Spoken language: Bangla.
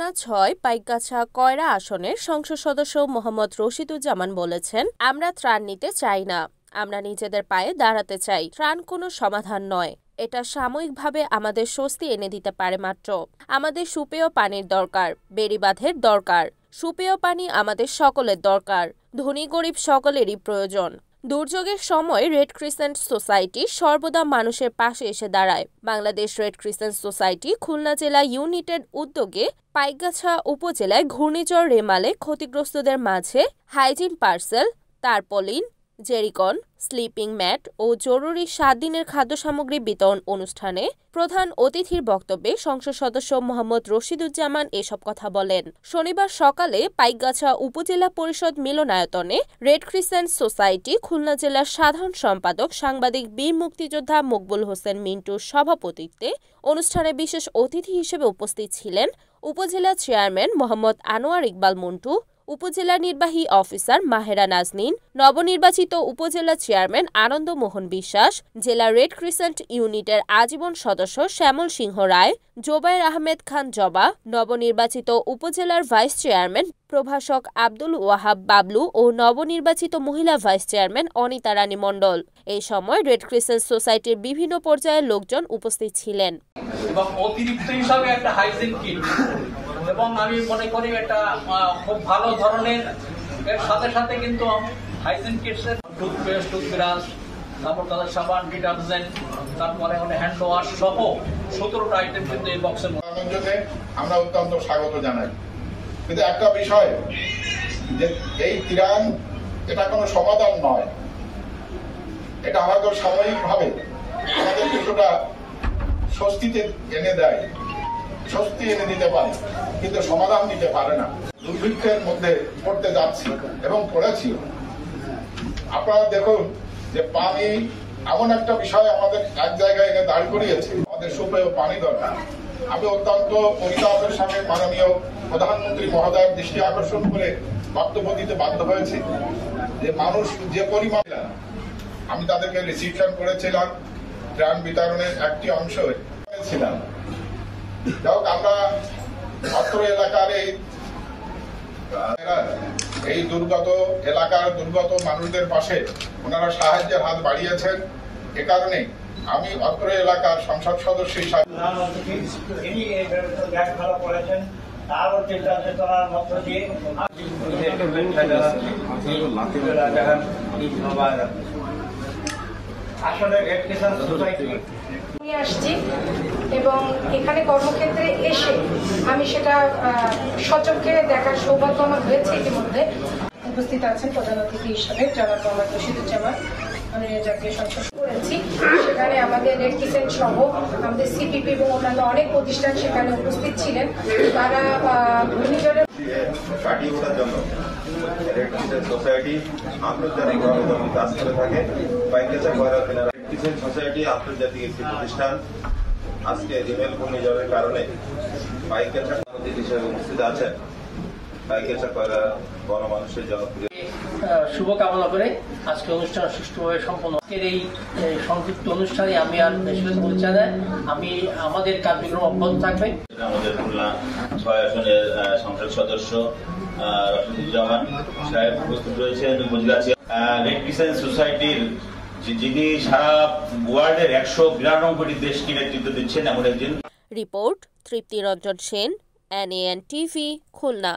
খুলনা ৬ পাইকগাছা কয়রা আসনের সংসদ সদস্য মোহাম্মদ রশিদুজ্জামান বলেছেন, আমরা ত্রাণ নিতে চাই না, আমরা নিজেদের পায়ে দাঁড়াতে চাই। ত্রাণ কোনো সমাধান নয়, এটা সাময়িকভাবে আমাদের স্বস্তি এনে দিতে পারে মাত্র। আমাদের সুপেয় পানির দরকার, বেড়িবাঁধের দরকার। সুপেয় পানি আমাদের সকলের দরকার, ধনী গরিব সকলেরই প্রয়োজন। দুর্যোগের সময় রেড ক্রিসেন্ট সোসাইটি সর্বদা মানুষের পাশে এসে দাঁড়ায়। Bangladesh red crescent society Khulna জেলা ইউনিটের উদ্যোগে পাইকগাছা উপজেলায় ঘূর্ণিঝড় রেমালে ক্ষতিগ্রস্তদের মাঝে hygiene parcel, tarpaulin, jerrycan, sleeping mat ও জরুরি 7 দিনের খাদ্য সামগ্রী বিতরণ অনুষ্ঠানে প্রধান অতিথির বক্তব্যে সংসদ সদস্য মোহাম্মদ রশিদুজ্জামান এসব কথা বলেন। শনিবার সকালে পাইকগাছা উপজেলা পরিষদ মিলনায়তনে রেড ক্রিসেন্ট সোসাইটি খুলনা জেলার সাধারণ সম্পাদক সাংবাদিক বীর মুক্তিযোদ্ধা মকবুল হোসেন মিন্টুর সভাপতিত্বে অনুষ্ঠানে বিশেষ অতিথি হিসেবে উপস্থিত ছিলেন উপজেলা চেয়ারম্যান মোহাম্মদ আনোয়ার ইকবাল মন্টু, উপজেলা নির্বাহী অফিসার মাহেরা নাজনীন, নবনির্বাচিত উপজেলা চেয়ারম্যান আনন্দ মোহন বিশ্বাস, জেলা রেড ক্রিসেন্ট ইউনিটের আজীবন সদস্য শ্যামল সিংহ রায়, জোবায়ের আহমেদ খান জবা, নবনির্বাচিত উপজেলার ভাইস চেয়ারম্যান প্রভাষক আব্দুল ওয়াহাব বাবলু ও নবনির্বাচিত মহিলা ভাইস চেয়ারম্যান অনিতা রানী মণ্ডল। এই সময় রেড ক্রিসেন্ট সোসাইটির বিভিন্ন পর্যায়ের লোকজন উপস্থিত ছিলেন। এবং অতিরিক্ত হিসাবে একটা হাইজিন কিট, এবং আমি মনে করি এটা খুব ভালো ধরনের। এর সাথে সাথে কিন্তু হাইজিন কিটসের টুথপেস্ট, টুথব্রাশ, তারপর তাদের সাবান, ডিটারজেন্ট, তারপরে হ্যান্ড ওয়াশ সহ 17টা আইটেম কিন্তু এই বক্সের মধ্যে আমরা অত্যন্ত স্বাগত জানাই। কিন্তু একটা বিষয়, যে এই ত্রাণ এটা কোনো সমাধান নয়, এটা আমাদের সাময়িকভাবে আমাদের কিছুটা স্বস্তিতে এনে দেয়, স্বস্তি এনে দিতে পারে, কিন্তু সমাধান দিতে পারে না। দুর্ভিক্ষের মধ্যে পড়তে যাচ্ছি এবং পড়েছি। আপনারা দেখুন যে পানি এমন একটা বিষয় আমাদের এক জায়গায় এনে দাঁড় করিয়েছে, আমাদের সুপেয় পানি দরকার। আমি অত্যন্ত পরিতাপের সাথে মাননীয় প্রধানমন্ত্রী মহোদয়ের দৃষ্টি আকর্ষণ করে বক্তব্য দিতে বাধ্য হয়েছে যে মানুষ যে পরিমাণ, আমি তাদেরকে রিসিপশন করেছিলাম, ত্রাণ বিতরণের একটি অংশ ছিলাম। আমরা অত্র এলাকার এই দুর্গত এলাকার দুর্গত মানুষদের পাশে ওনারা সাহায্যের হাত বাড়িয়েছেন। এ কারণে আমি অত্র এলাকার সংসদ সদস্য হিসাবে আসছি এবং এখানে কর্মক্ষেত্রে এসে আমি সেটা সচক্ষে দেখার সৌভাগ্য আমার হয়েছে। ইতিমধ্যে উপস্থিত আছেন প্রধান অতিথি হিসাবে জনাব মোহাম্মদ রশিদুজ্জামান, জাতীয় সংসদ করেছি। সেখানে আমাদের রেড ক্রিসেন্ট সহ আমাদের সিপিপি এবং অন্যান্য অনেক প্রতিষ্ঠান সেখানে উপস্থিত ছিলেন। তারা ঘূর্ণিঝড়ের কাটিয়ে ওঠার জন্য রেড ক্রিসেন্ট সোসাইটি আন্তর্জাতিকভাবে কাজ করে থাকে। পাইকগাছা কয়রা রেড ক্রিসেন্ট সোসাইটি আন্তর্জাতিক একটি প্রতিষ্ঠান। আজকে রিমেল ঘূর্ণিঝড়ের কারণে পাইকগাছা অতিথি হিসেবে উপস্থিত আছেন পাইকগাছা কয়রা গণমানুষের জনপ্রিয়। শুভকামনা করে আজকে অনুষ্ঠান সুষ্ঠুভাবে সম্পন্ন। আজকের এই সংক্ষিপ্ত অনুষ্ঠানে আমি আর বেশি বলছি না, আমাদের কার্যক্রম অব্যাহত থাকবে। আমাদের খুলনা 6 আসনের সংসদ সদস্য রশিদুজ্জামান সাহেব উপস্থিত রয়েছেন। উপজেলা রেড ক্রিসেন্ট সোসাইটির যিনি সারা ওয়ার্ল্ডের 192টি দেশকে নেতৃত্ব দিচ্ছেন এমন একজন। রিপোর্ট তৃপ্তি রঞ্জন সেন, NAN TV, খুলনা।